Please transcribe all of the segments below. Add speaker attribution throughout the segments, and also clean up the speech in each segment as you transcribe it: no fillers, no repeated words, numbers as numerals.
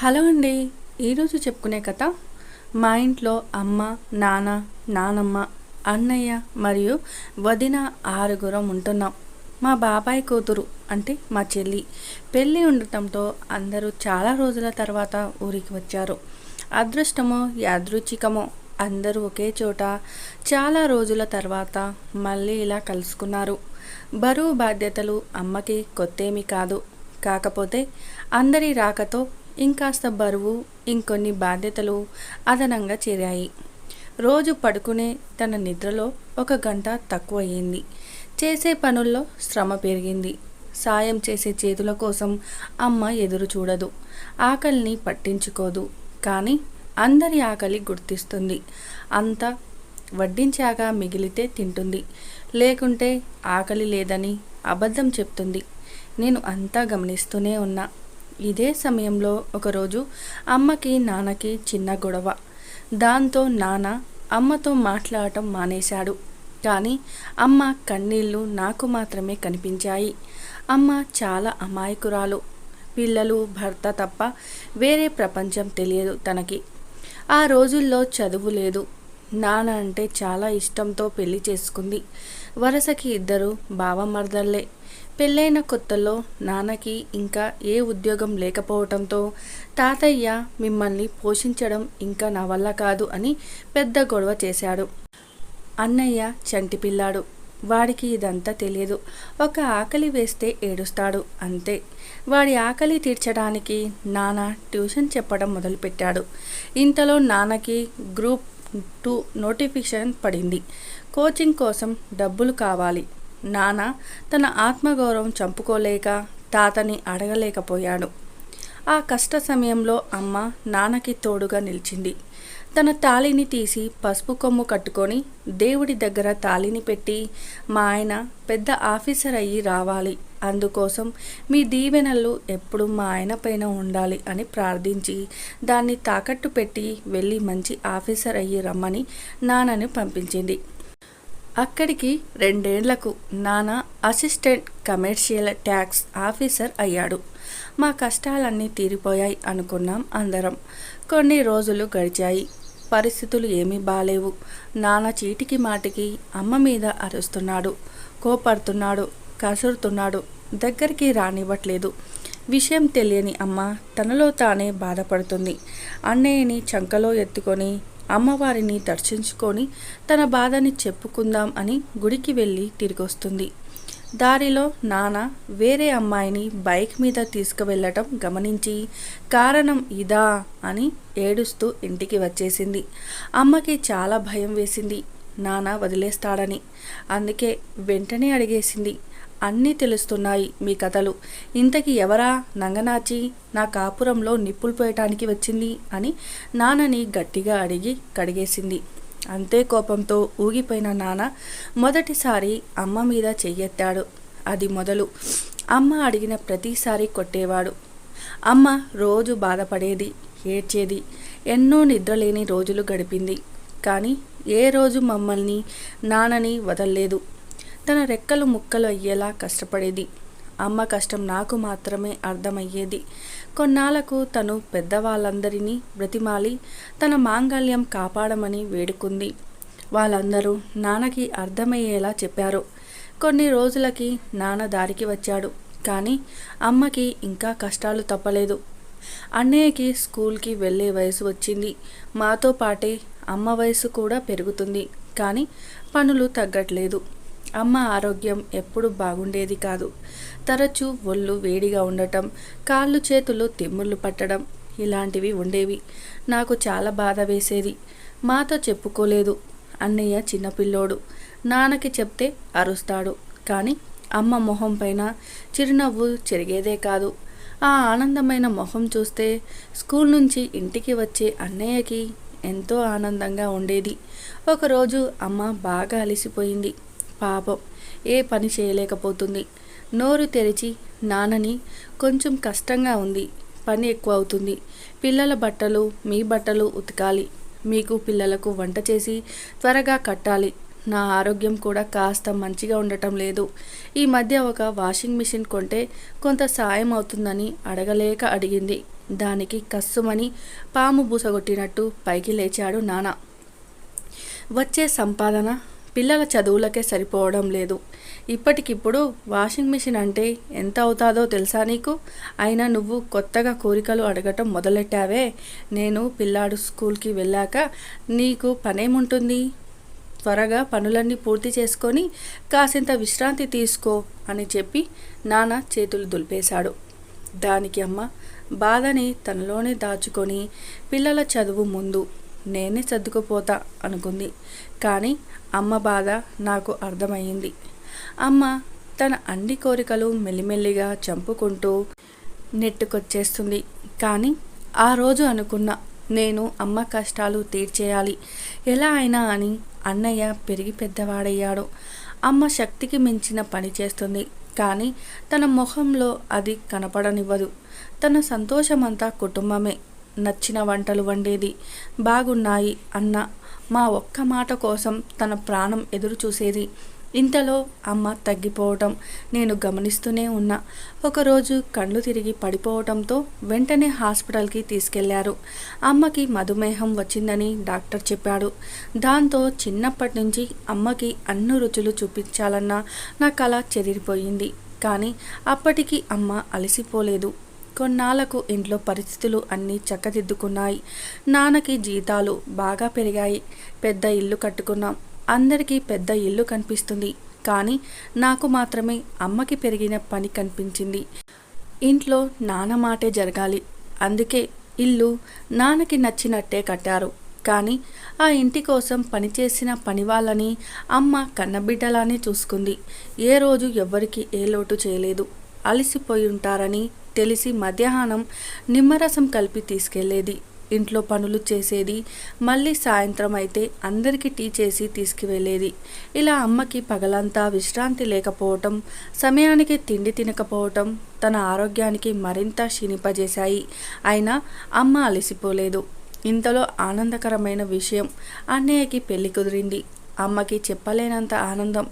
Speaker 1: Hello అండి. ఈరోజు చెప్పుకునే కథ మా ఇంట్లో అమ్మ, నాన్న, నానమ్మ, అన్నయ్య మరియు వదిన ఆరుగురం ఉంటున్నాం. మా బాబాయ్ కూతురు అంటే మా చెల్లి పెళ్ళి ఉండటంతో అందరూ చాలా రోజుల తర్వాత ఊరికి వచ్చారు. అదృష్టమో యాదృచ్ఛికమో అందరూ ఒకే చోట చాలా రోజుల తర్వాత మళ్ళీ ఇలా కలుసుకున్నారు. బరువు బాధ్యతలు అమ్మకి కొత్తేమీ కాదు. కాకపోతే అందరి రాకతో ఇంకాస్త బరువు, ఇంకొన్ని బాధ్యతలు అదనంగా చేరాయి. రోజు పడుకునే తన నిద్రలో 1 గంట తక్కువయ్యింది. చేసే పనుల్లో శ్రమ పెరిగింది. సాయం చేసే చేతుల కోసం అమ్మ ఎదురు చూడదు. ఆకలిని పట్టించుకోదు. కానీ అందరి ఆకలి గుర్తిస్తుంది. అంతా వడ్డించాక మిగిలితే తింటుంది. లేకుంటే ఆకలి లేదని అబద్ధం చెప్తుంది. నేను అంతా గమనిస్తూనే ఉన్నా. ఇదే సమయంలో ఒకరోజు అమ్మకి నాన్నకి చిన్న గొడవ. దాంతో నాన్న అమ్మతో మాట్లాడటం మానేశాడు. కానీ అమ్మ కన్నీళ్ళు నాకు మాత్రమే కనిపించాయి. అమ్మ చాలా అమాయకురాలు. పిల్లలు, భర్త తప్ప వేరే ప్రపంచం తెలియదు తనకి. ఆ రోజుల్లో చదువు లేదు. నాన్న అంటే చాలా ఇష్టంతో పెళ్లి చేసుకుంది. వరసకి 2 బావమర్దళ్ళే. పెళ్ళైన కొత్తలో నాన్నకి ఇంకా ఏ ఉద్యోగం లేకపోవటంతో తాతయ్య మిమ్మల్ని పోషించడం ఇంకా నా వల్ల కాదు అని పెద్ద గొడవ చేశాడు. అన్నయ్య చంటి పిల్లాడు. వాడికి ఇదంతా తెలియదు. ఒక ఆకలి వేస్తే ఏడుస్తాడు అంతే. వాడి ఆకలి తీర్చడానికి నాన్న ట్యూషన్ చెప్పడం మొదలుపెట్టాడు. ఇంతలో నాన్నకి గ్రూప్ 2 నోటిఫికేషన్ పడింది. కోచింగ్ కోసం డబ్బులు కావాలి. నాన్న తన ఆత్మగౌరవం చంపుకోలేక తాతని అడగలేకపోయాడు. ఆ కష్ట సమయంలో అమ్మ నాన్నకి తోడుగా నిలిచింది. తన తాళిని తీసి పసుపు కొమ్ము కట్టుకొని దేవుడి దగ్గర తాళిని పెట్టి, మా ఆయన పెద్ద ఆఫీసర్ అయ్యి రావాలి, అందుకోసం మీ దీవెనలు ఎప్పుడు మా ఆయన పైన ఉండాలి అని ప్రార్థించి దాన్ని తాకట్టు పెట్టి వెళ్ళి మంచి ఆఫీసర్ అయ్యి రమ్మని నాన్నని పంపించింది. అక్కడికి 2 ఏళ్లకు నాన్న అసిస్టెంట్ కమర్షియల్ ట్యాక్స్ ఆఫీసర్ అయ్యాడు. మా కష్టాలన్నీ తీరిపోయాయి అనుకున్నాం అందరం. కొన్ని రోజులు గడిచాయి. పరిస్థితులు ఏమీ బాలేవు. నాన్న చీటికి మాటికి అమ్మ మీద అరుస్తున్నాడు, కోపడుతున్నాడు, కసురుతున్నాడు. దగ్గరికి రానివ్వట్లేదు. విషయం తెలియని అమ్మ తనలో తానే బాధపడుతుంది. అన్నయ్యని చంకలో ఎత్తుకొని అమ్మవారిని దర్శించుకొని తన బాధని చెప్పుకుందాం అని గుడికి వెళ్ళి తిరిగొస్తుంది. దారిలో నాన్న వేరే అమ్మాయిని బైక్ మీద తీసుకువెళ్ళటం గమనించి కారణం ఇదా అని ఏడుస్తూ ఇంటికి వచ్చేసింది. అమ్మకి చాలా భయం వేసింది నాన్న వదిలేస్తాడని. అందుకే వెంటనే అడిగేసింది, అన్నీ తెలుస్తున్నాయి మీ కథలు. ఇంతకీ ఎవరా నంగనాచి నా కాపురంలో నిప్పులు పోయటానికి వచ్చింది అని నాన్నని గట్టిగా అడిగి కడిగేసింది. అంతే కోపంతో ఊగిపోయిన నాన్న మొదటిసారి అమ్మ మీద చెయ్యెత్తాడు. అది మొదలు. అమ్మ అడిగిన ప్రతిసారి కొట్టేవాడు. అమ్మ రోజు బాధపడేది, ఏడ్చేది. ఎన్నో నిద్రలేని రోజులు గడిపింది. కానీ ఏ రోజు మమ్మల్ని నాన్నని వదల్లేదు. తన రెక్కలు ముక్కలు అయ్యేలా కష్టపడేది. అమ్మ కష్టం నాకు మాత్రమే అర్థమయ్యేది. కొన్నాళ్లకు తను పెద్దవాళ్ళందరినీ బ్రతిమాలి తన మాంగళ్యం కాపాడమని వేడుకుంది. వాళ్ళందరూ నాన్నకి అర్థమయ్యేలా చెప్పారు. కొన్ని రోజులకి నాన్న దారికి వచ్చాడు. కానీ అమ్మకి ఇంకా కష్టాలు తప్పలేదు. అన్నయ్యకి స్కూల్కి వెళ్ళే వయసు వచ్చింది. మాతో పాటే అమ్మ వయసు కూడా పెరుగుతుంది. కానీ పనులు తగ్గట్లేదు. అమ్మ ఆరోగ్యం ఎప్పుడు బాగుండేది కాదు. తరచూ ఒళ్ళు వేడిగా ఉండటం, కాళ్ళు చేతులు తిమ్ముళ్ళు పట్టడం ఇలాంటివి ఉండేవి. నాకు చాలా బాధ వేసేది. మాతో చెప్పుకోలేదు. అన్నయ్య చిన్నపిల్లోడు. నాన్నకి చెప్తే అరుస్తాడు. కానీ అమ్మ మొహం పైన చిరునవ్వు చెరిగేదే కాదు. ఆ ఆనందమైన మొహం చూస్తే స్కూల్ నుంచి ఇంటికి వచ్చే అన్నయ్యకి ఎంతో ఆనందంగా ఉండేది. ఒకరోజు అమ్మ బాగా అలసిపోయింది. పాపం ఏ పని చేయలేకపోతుంది. నోరు తెరిచి నాన్నని కొంచెం కష్టంగా ఉంది, పని ఎక్కువ అవుతుంది, పిల్లల బట్టలు మీ బట్టలు ఉతకాలి, మీకు పిల్లలకు వంట చేసి త్వరగా కట్టాలి, నా ఆరోగ్యం కూడా కాస్త మంచిగా ఉండటం లేదు, ఈ మధ్య ఒక వాషింగ్ మిషన్ కొంటే కొంత సాయం అవుతుందని అడగలేక అడిగింది. దానికి కస్సుమని పాము బూసగొట్టినట్టు పైకి లేచాడు నాన్న. వచ్చే సంపాదన పిల్లల చదువులకే సరిపోవడం లేదు. ఇప్పటికిప్పుడు వాషింగ్ మిషన్ అంటే ఎంత అవుతాదో తెలుసా నీకు? అయినా నువ్వు కొత్తగా కోరికలు అడగటం మొదలెట్టావే. నేను పిల్లాడు స్కూల్కి వెళ్ళాక నీకు పనేముంటుంది? త్వరగా పనులన్నీ పూర్తి చేసుకొని కాసింత విశ్రాంతి తీసుకో అని చెప్పి నాన్న చేతులు దులిపేశాడు. దానికి అమ్మ బాధని తనలోనే దాచుకొని పిల్లల చదువు ముందు నేనే సర్దుకుపోతా అనుకుంది. కానీ అమ్మ బాధ నాకు అర్థమయ్యింది. అమ్మ తన అన్ని కోరికలు మెల్లిమెల్లిగా చంపుకుంటూ నెట్టుకొచ్చేస్తుంది. కానీ ఆ రోజు అనుకున్న నేను అమ్మ కష్టాలు తీర్చేయాలి ఎలా అయినా అని అన్నయ్య పెరిగి పెద్దవాడయ్యాడు. అమ్మ శక్తికి మించిన పని చేస్తుంది, కానీ తన మొహంలో అది కనపడనివ్వదు. తన సంతోషమంతా కుటుంబమే. నచ్చిన వంటలు వండేది, బాగున్నాయి అన్న మా ఒక్క మాట కోసం తన ప్రాణం ఎదురు చూసేది. ఇంతలో అమ్మ తగ్గిపోవటం నేను గమనిస్తూనే ఉన్నా. ఒకరోజు కళ్ళు తిరిగి పడిపోవటంతో వెంటనే హాస్పిటల్కి తీసుకెళ్లారు. అమ్మకి మధుమేహం వచ్చిందని డాక్టర్ చెప్పాడు. దాంతో చిన్నప్పటి నుంచి అమ్మకి అన్ని రుచులు చూపించాలన్న నా కల చెదిరిపోయింది. కానీ అప్పటికి అమ్మ అలసిపోలేదు. కొన్నాళ్లకు ఇంట్లో పరిస్థితులు అన్నీ చక్కదిద్దుకున్నాయి. నాన్నకి జీతాలు బాగా పెరిగాయి. పెద్ద ఇల్లు కట్టుకున్నాం. అందరికీ పెద్ద ఇల్లు కనిపిస్తుంది, కానీ నాకు మాత్రమే అమ్మకి పెరిగిన పని కనిపించింది. ఇంట్లో నాన్న మాటే జరగాలి. అందుకే ఇల్లు నాన్నకి నచ్చినట్టే కట్టారు. కానీ ఆ ఇంటి కోసం పనిచేసిన పని వాళ్ళని అమ్మ కన్నబిడ్డలానే చూసుకుంది. ఏ రోజు ఎవ్వరికి ఏ లోటు చేయలేదు. అలసిపోయి ఉంటారని తెలిసి మధ్యాహ్నం నిమ్మరసం కలిపి తీసుకెళ్లేది. ఇంట్లో పనులు చేసేది. మళ్ళీ సాయంత్రం అయితే అందరికీ టీ చేసి తీసుకువెళ్ళేది. ఇలా అమ్మకి పగలంతా విశ్రాంతి లేకపోవటం, సమయానికి తిండి తినకపోవటం తన ఆరోగ్యానికి మరింత క్షీణింపజేశాయి. అయినా అమ్మ అలసిపోలేదు. ఇంతలో ఆనందకరమైన విషయం, అన్నయ్యకి పెళ్లి కుదిరింది. అమ్మకి చెప్పలేనంత ఆనందం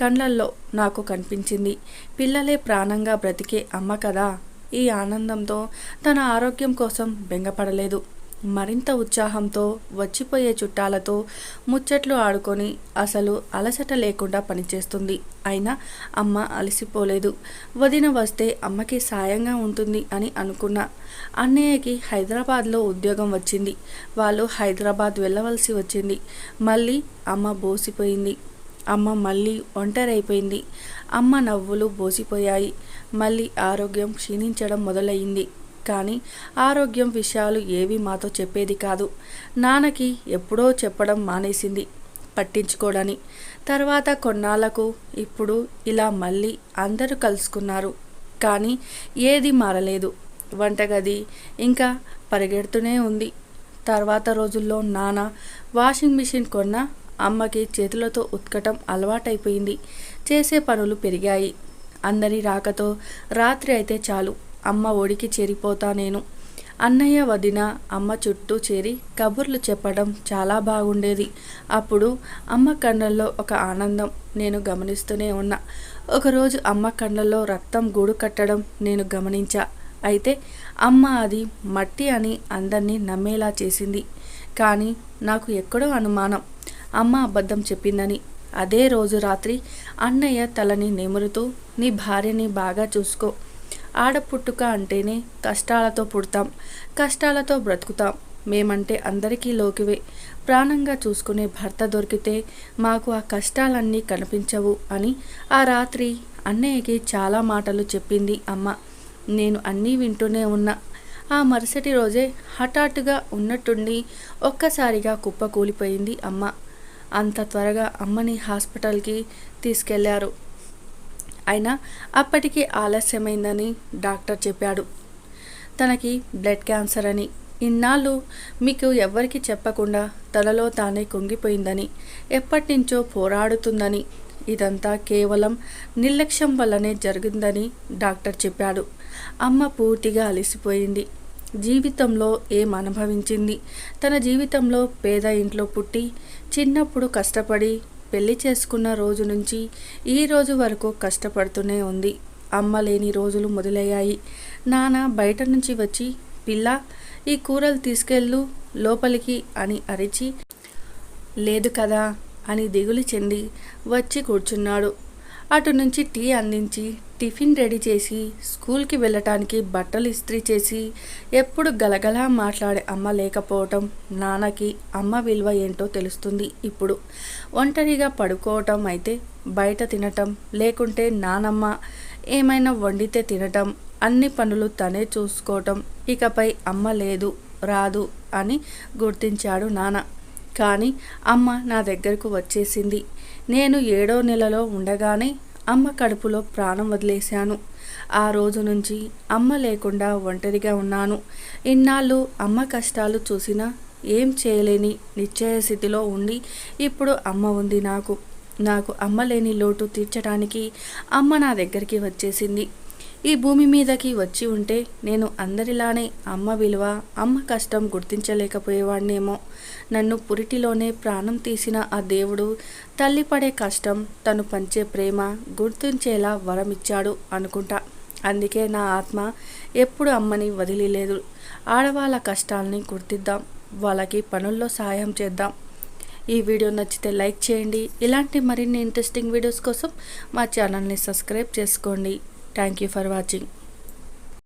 Speaker 1: కళ్ళల్లో నాకు కనిపించింది. పిల్లలే ప్రాణంగా బ్రతికే అమ్మ కదా. ఈ ఆనందంతో తన ఆరోగ్యం కోసం బెంగపడలేదు. మరింత ఉత్సాహంతో వచ్చిపోయే చుట్టాలతో ముచ్చట్లు ఆడుకొని అసలు అలసట లేకుండా పనిచేస్తుంది. అయినా అమ్మ అలసిపోలేదు. వదిన వస్తే అమ్మకి సాయంగా ఉంటుంది అని అనుకున్నా. అన్నయ్యకి హైదరాబాద్లో ఉద్యోగం వచ్చింది. వాళ్ళు హైదరాబాద్ వెళ్ళవలసి వచ్చింది. మళ్ళీ అమ్మ బోసిపోయింది. అమ్మ మళ్ళీ ఒంటరైపోయింది. అమ్మ నవ్వులు బోసిపోయాయి. మళ్ళీ ఆరోగ్యం క్షీణించడం మొదలయ్యింది. కానీ ఆరోగ్యం విషయాలు ఏవి మాతో చెప్పేది కాదు. నాన్నకి ఎప్పుడో చెప్పడం మానేసింది పట్టించుకోడని. తర్వాత కొన్నాళ్లకు ఇప్పుడు ఇలా మళ్ళీ అందరూ కలుసుకున్నారు. కానీ ఏది మారలేదు. వంటగది ఇంకా పరిగెడుతూనే ఉంది. తర్వాత రోజుల్లో నాన్న వాషింగ్ మిషన్ కొన్న అమ్మకి చేతులతో ఉతకటం అలవాటైపోయింది. చేసే పనులు పెరిగాయి. అందరి రాకతో రాత్రి అయితే చాలు అమ్మ ఒడికి చేరిపోతా నేను. అన్నయ్య వదిన అమ్మ చుట్టూ చేరి కబుర్లు చెప్పడం చాలా బాగుండేది. అప్పుడు అమ్మ కళ్ళల్లో ఒక ఆనందం నేను గమనిస్తూనే ఉన్నా. ఒకరోజు అమ్మ కళ్ళల్లో రక్తం గూడు కట్టడం నేను గమనించా. అయితే అమ్మ అది మట్టి అని అందరినీ నమ్మేలా చేసింది. కానీ నాకు ఎక్కడో అనుమానం, అమ్మ అబద్ధం చెప్పిందని. అదే రోజు రాత్రి అన్నయ్య తలని నిమురుతూ, నీ భార్యని బాగా చూసుకో. ఆడపుట్టుక అంటేనే కష్టాలతో పుడతాం, కష్టాలతో బ్రతుకుతాం. మేమంటే అందరికీ లోకివే. ప్రాణంగా చూసుకునే భర్త దొరికితే మాకు ఆ కష్టాలన్నీ కనిపించవు అని ఆ రాత్రి అన్నయ్యకి చాలా మాటలు చెప్పింది అమ్మ. నేను అన్నీ వింటూనే ఉన్నా. ఆ మరుసటి రోజే హఠాత్తుగా ఉన్నట్టుండి ఒక్కసారిగా కుప్పకూలిపోయింది అమ్మ. అంత త్వరగా అమ్మని హాస్పిటల్కి తీసుకెళ్లారు. అయినా అప్పటికి ఆలస్యమైందని డాక్టర్ చెప్పాడు. తనకి బ్లడ్ క్యాన్సర్ అని. ఇన్నాళ్ళు మీకు ఎవ్వరికి చెప్పకుండా తనలో తానే కుంగిపోయిందని, ఎప్పటినుంచో పోరాడుతుందని, ఇదంతా కేవలం నిర్లక్ష్యం వల్లనే జరిగిందని డాక్టర్ చెప్పాడు. అమ్మ పూర్తిగా అలసిపోయింది. జీవితంలో ఏం అనుభవించింది? తన జీవితంలో పేద ఇంట్లో పుట్టి చిన్నప్పుడు కష్టపడి పెళ్లి చేసుకున్న రోజు నుంచి ఈ రోజు వరకు కష్టపడుతూనే ఉంది. అమ్మ లేని రోజులు మొదలయ్యాయి. నాన్న బయట నుంచి వచ్చి పిల్ల, ఈ కూరలు తీసుకెళ్ళు లోపలికి అని అరిచి, లేదు కదా అని దిగులు చెంది వచ్చి కూర్చున్నాడు. అటు నుంచి టీ అందించి టిఫిన్ రెడీ చేసి స్కూల్కి వెళ్ళటానికి బట్టలు ఇస్త్రీ చేసి ఎప్పుడు గలగలా మాట్లాడే అమ్మ లేకపోవటం నాన్నకి అమ్మ విలువ ఏంటో తెలుస్తుంది. ఇప్పుడు ఒంటరిగా పడుకోవటం అయితే బయట తినటం, లేకుంటే నానమ్మ ఏమైనా వండితే తినటం, అన్ని పనులు తనే చూసుకోవటం. ఇకపై అమ్మ లేదు, రాదు అని గుర్తించాడు నాన్న. కానీ అమ్మ నా దగ్గరకు వచ్చేసింది. నేను 7వ నెలలో ఉండగానే అమ్మ కడుపులో ప్రాణం వదిలేశాను. ఆ రోజు నుంచి అమ్మ లేకుండా ఒంటరిగా ఉన్నాను. ఇన్నాళ్ళు అమ్మ కష్టాలు చూసినా ఏం చేయలేని నిశ్చయ స్థితిలో ఉండి ఇప్పుడు అమ్మ ఉంది నాకు అమ్మ లేని లోటు తీర్చడానికి అమ్మ నా దగ్గరికి వచ్చేసింది. ఈ భూమి మీదకి వచ్చి ఉంటే నేను అందరిలానే అమ్మ విలువ, అమ్మ కష్టం గుర్తించలేకపోయేవాడినేమో. నన్ను పురిటిలోనే ప్రాణం తీసిన ఆ దేవుడు తల్లి పడే కష్టం, తను పంచే ప్రేమ గుర్తించేలా వరం ఇచ్చాడు అనుకుంటా. అందుకే నా ఆత్మ ఎప్పుడు అమ్మని వదిలిలేదు. ఆడవాళ్ళ కష్టాలని గుర్తిద్దాం, వాళ్ళకి పనుల్లో సాయం చేద్దాం. ఈ వీడియో నచ్చితే లైక్ చేయండి. ఇలాంటి మరిన్ని ఇంట్రెస్టింగ్ వీడియోస్ కోసం మా ఛానల్ని సబ్స్క్రైబ్ చేసుకోండి. Thank you for watching.